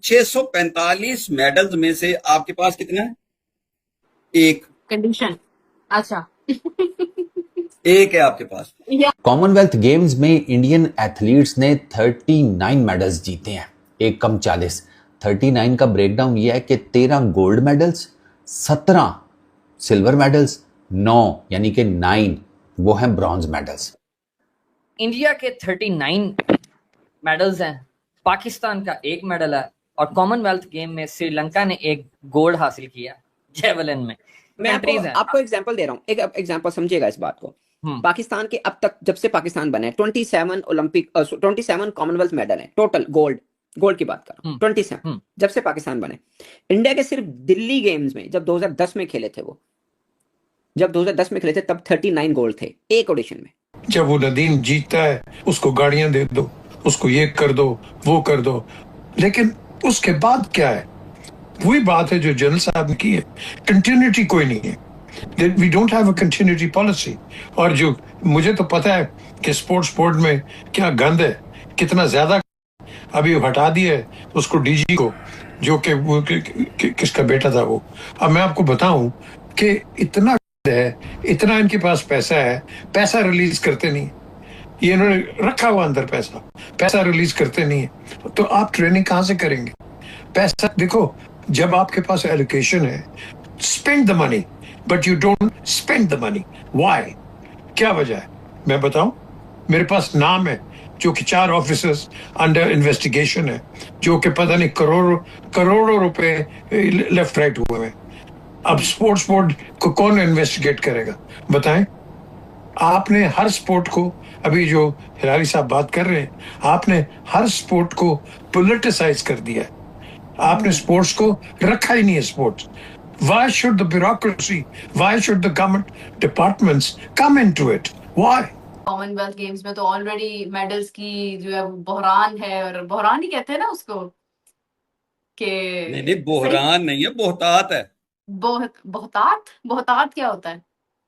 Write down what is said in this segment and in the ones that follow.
645 medals में से आपके पास कितना है? एक। कंडीशन। अच्छा। एक है आपके पास। कॉमनवेल्थ गेम्स में इंडियन एथलीट्स ने 39 मेडल्स जीते हैं, एक कम 40। 39 का ब्रेकडाउन यह है कि 13 गोल्ड मेडल्स, 17 सिल्वर मेडल्स, 9 यानी कि 9 वो हैं ब्रॉन्ज मेडल्स। इंडिया के 39 मेडल्स हैं, पाकिस्तान का एक मेडल है और कॉमनवेल्थ गेम में श्रीलंका ने एक गोल्ड हासिल किया जेवलिन में। मैं आपको एग्जांपल दे रहा हूँ, एक एग्जांपल समझिएगा इस बात को। पाकिस्तान के अब तक जब से पाकिस्तान बने 27 कॉमनवेल्थ मेडल है टोटल, गोल्ड की बात कर रहा हूँ। 27 जब से पाकिस्तान बने। इंडिया के सिर्फ दिल्ली गेम्स में जब 2010 में खेले थे तब 39 गोल्ड थे एक ऑडिशन में। जब वो नदीम जीतता है उसको गाड़ियां दे दो, उसको ये कर दो, वो कर दो, लेकिन उसके बाद क्या है? वही बात है जो जनरल साहब ने की है, कंटिन्यूटी कोई नहीं है। We don't have a continuity policy. और जो मुझे तो पता है कि स्पोर्ट में क्या गंद है, कितना ज्यादा। अभी हटा दिया है उसको, डीजी को, जो कि वो किसका बेटा था वो। अब मैं आपको बताऊं कि इतना है, इतना इनके पास पैसा है, पैसा रिलीज करते नहीं। ये इन्होंने रखा हुआ अंदर पैसा रिलीज करते नहीं है, तो आप ट्रेनिंग कहां से करेंगे? पैसा देखो, जब आपके पास एलोकेशन है, spend the money, but you don't spend the money. Why? क्या वजह है मैं बताऊं? मेरे पास नाम है जो कि 4 ऑफिसर्स अंडर इन्वेस्टिगेशन है, जो कि पता नहीं करोड़ों रुपए लेफ्ट राइट हुए हैं। अब स्पोर्ट्स बोर्ड को कौन इन्वेस्टिगेट करेगा बताएं? आपने हर स्पोर्ट को, अभी जो हिलारी साहब बात कर रहे हैं, आपने हर स्पोर्ट को पॉलिटिसाइज कर दिया है। आपने स्पोर्ट्स को रखा ही नहीं है। Sports, why should the bureaucracy, why should the government departments come into it? Why? Commonwealth games में तो ऑलरेडी मेडल्स की जो है बहरान है, और बहरान ही कहते हैं ना उसको कि नहीं, बहरान नहीं है, बोहतात है। बहुतात क्या होता है?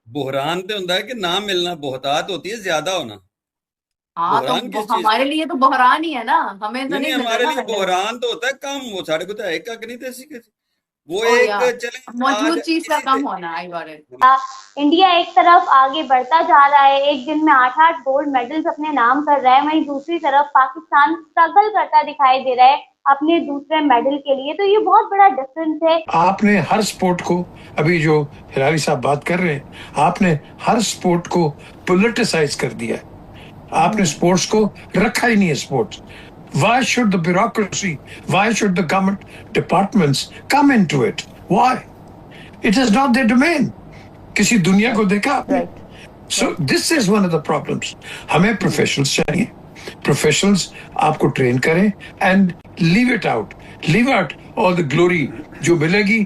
बहरान तो होता है कि ना मिलना, बोहतात होती है ज्यादा होना। हाँ, बहरान तो किस चीज? हमारे लिए तो बहरान ही है ना, हमें तो नहीं, नहीं मिल हमारे रहा लिए ना। बहरान तो होता है कम, वो साढ़े को तो है का नहीं थी वो ओ एक यार, चले मौजूद आज चीज का किसी कम होना। I got it. इंडिया एक तरफ आगे बढ़ता जा रहा है, एक दिन में 8-8 गोल्ड मेडल्स अपने नाम कर रहा है, वहीं दूसरी तरफ पाकिस्तान स्ट्रगल करता दिखाई दे रहा है अपने दूसरे मेडल के लिए। तो ये बहुत बड़ा डिफरेंस है। आपने हर स्पोर्ट को, अभी जो हिलारी साहब बात कर रहे हैं, आपने हर स्पोर्ट को पॉलिटिसाइज कर दिया है। आपने स्पोर्ट्स को रखा ही नहीं है। Sports, why should the bureaucracy, why should the government departments come into it? Why? It is not there domain. किसी दुनिया को देखा आपने? So this is one of the problems. हमें प्रोफेशनल्स चाहिए, प्रोफेशनल्स आपको ट्रेन करें and leave out all the glory. जो मिलेगी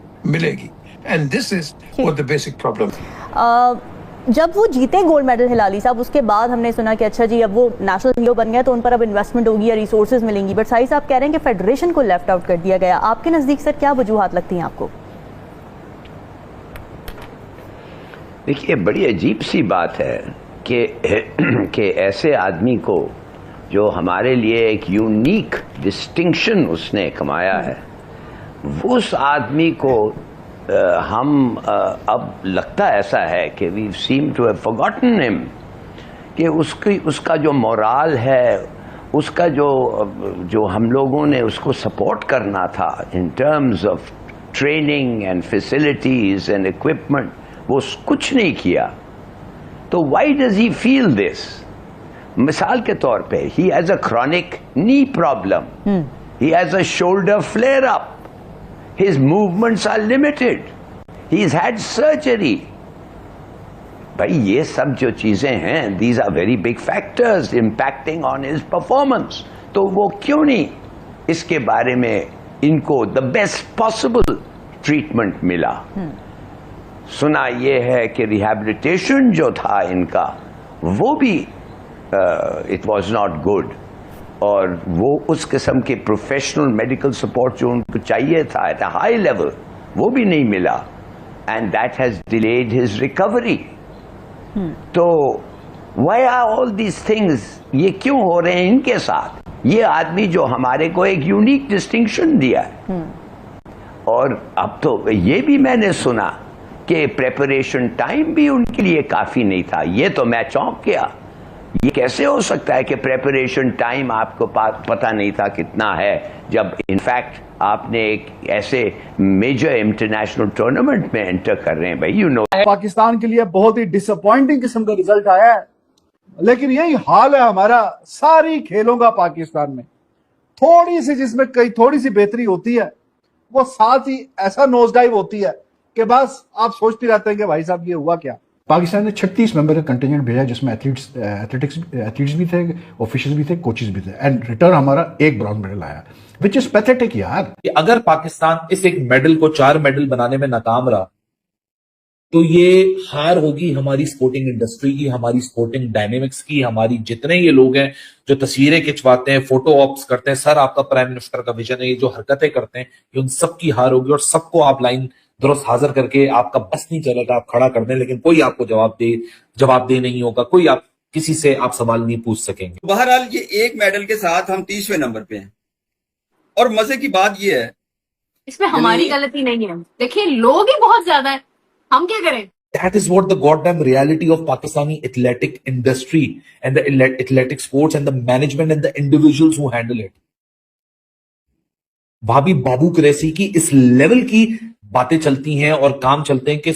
and this is what the basic problem. जब वो जीते गोल्ड मेडल हिलाली साहब, उसके बाद हमने सुना कि अच्छा जी अब वो नेशनल हीरो बन गया तो उन पर अब इन्वेस्टमेंट होगी या रिसोर्सेज मिलेंगी, बट साहिब साहब कह रहे हैं कि फेडरेशन को लेफ्ट आउट कर दिया गया। आपके नजदीक सर क्या वजूहात लगती हैं आपको? देखिए, बड़ी अजीब सी बात है कि ऐसे आदमी को, जो हमारे लिए एक यूनिक डिस्टिंक्शन उसने कमाया है, उस आदमी को हम अब लगता ऐसा है कि we seem to have forgotten him, कि उसका जो मोराल है, उसका जो हम लोगों ने उसको सपोर्ट करना था in terms of training and facilities and equipment, वो कुछ नहीं किया। तो why does he feel this? मिसाल के तौर पे, he has a chronic knee problem, he has a shoulder flare up, his movements are limited, he's had surgery. भाई ये सब जो चीजें हैं, these are very big factors impacting on his performance. तो वो क्यों नहीं इसके बारे में इनको the best possible treatment मिला? सुना ये है कि rehabilitation जो था इनका, वो भी it was not good, और वो उस किस्म के प्रोफेशनल मेडिकल सपोर्ट जो उनको चाहिए था एट अ हाई लेवल, वो भी नहीं मिला, and that has delayed his recovery. तो why are all these things? ये क्यों हो रहे हैं इनके साथ? ये आदमी जो हमारे को एक यूनिक डिस्टिंक्शन दिया है। और अब तो ये भी मैंने सुना कि प्रेपरेशन टाइम भी उनके लिए काफी नहीं था। ये तो मैं चौंक गया। ये कैसे हो सकता है कि प्रेपरेशन टाइम आपको पता नहीं था कितना है, जब इनफैक्ट आपने एक ऐसे मेजर इंटरनेशनल टूर्नामेंट में एंटर कर रहे हैं। भाई यू नो पाकिस्तान के लिए बहुत ही डिसअपॉइंटिंग किस्म का रिजल्ट आया है, लेकिन यही हाल है हमारा सारी खेलों का पाकिस्तान में। थोड़ी सी जिसमें कई थोड़ी सी बेहतरी होती है, वो साथ ही ऐसा नोज डाइव होती है कि बस आप सोचते रहते हैं कि भाई साहब ये हुआ क्या। पाकिस्तान ने 36 मेंबर का कंटिजेंट भेजा, जिसमें एथलीट्स भी थे, ऑफिशियल्स भी थे, कोचेस भी थे, एंड रिटर्न हमारा एक ब्रॉन्ज मेडल आया, विच इज पैथेटिक यार। कि अगर पाकिस्तान इस एक मेडल को 4 मेडल बनाने में नाकाम रहा तो ये हार होगी हमारी स्पोर्टिंग इंडस्ट्री की, हमारी स्पोर्टिंग डायनेमिक्स की। हमारी जितने ये लोग हैं जो तस्वीरें खिंचवाते हैं, फोटो ऑप्स करते हैं, सर आपका प्राइम मिनिस्टर का विजन है, ये जो हरकतें करते हैं, ये उन सबकी हार होगी। और सबको आप लाइन दुरुस्त हाजिर करके आपका बस नहीं चलेगा, आप खड़ा कर दें, लेकिन कोई आपको जवाब दे नहीं होगा, कोई आप किसी से आप सवाल नहीं पूछ सकेंगे। बहरहाल ये एक मेडल के साथ हम 30वें नंबर पे हैं। और मजे की बात ये है, इसमें हमारी गलती नहीं है। देखिए लोग ही बहुत ज्यादा है, हम क्या करें? That is what the goddamn reality of Pakistani athletic industry and the athletic sports and the management and the individuals who handle it. भाभी बाबू क्रेसी की इस लेवल की बातें चलती हैं और काम चलते हैं कि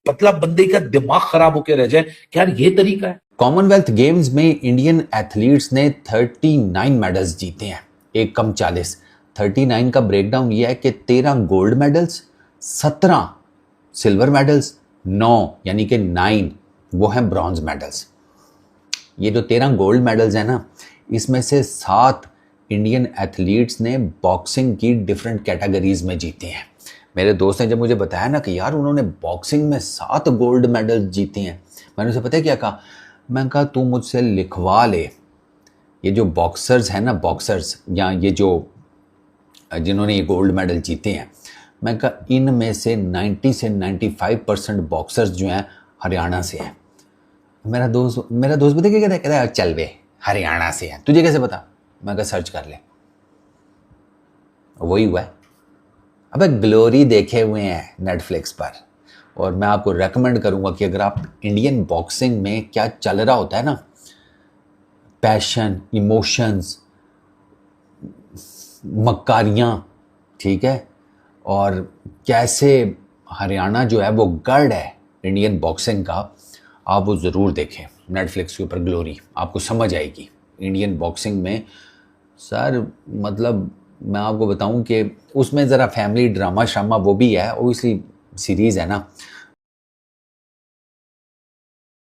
पतला बंदे का दिमाग खराब होकर रह जाए कि यार ये तरीका है। कॉमनवेल्थ गेम्स में इंडियन एथलीट्स ने 39 मेडल्स जीते हैं, एक कम 40। 39 का ब्रेकडाउन यह है कि 13 गोल्ड मेडल्स, 17 सिल्वर मेडल्स, 9 यानी कि 9 वो हैं ब्रॉन्ज मेडल्स। ये जो 13 गोल्ड मेडल्स हैं ना, इसमें से 7 इंडियन एथलीट्स ने बॉक्सिंग की डिफरेंट कैटेगरीज में जीते हैं। मेरे दोस्त ने जब मुझे बताया ना कि यार उन्होंने बॉक्सिंग में 7 गोल्ड मेडल जीते हैं, मैंने उसे पता है क्या कहा? मैं कहा तू मुझसे लिखवा ले, ये जो बॉक्सर्स हैं ना, बॉक्सर्स या ये जो जिन्होंने ये गोल्ड मेडल जीते हैं, मैं कहा इनमें से 90 से 95% बॉक्सर्स जो हैं हरियाणा से हैं। मेरा दोस्त पता क्या कहता है? चल वे हरियाणा से हैं, तुझे कैसे पता? मैं कहा सर्च कर ले। वही हुआ है। अबे ग्लोरी देखे हुए हैं नेटफ्लिक्स पर, और मैं आपको रेकमेंड करूंगा कि अगर आप इंडियन बॉक्सिंग में क्या चल रहा होता है ना, पैशन, इमोशंस, मक्कारियाँ, ठीक है, और कैसे हरियाणा जो है वो गढ़ है इंडियन बॉक्सिंग का, आप वो ज़रूर देखें नेटफ्लिक्स के ऊपर ग्लोरी, आपको समझ आएगी इंडियन बॉक्सिंग में। सर मतलब मैं आपको बताऊं कि उसमें ज़रा फैमिली ड्रामा शामा वो भी है, ओबियसली सीरीज़ है ना,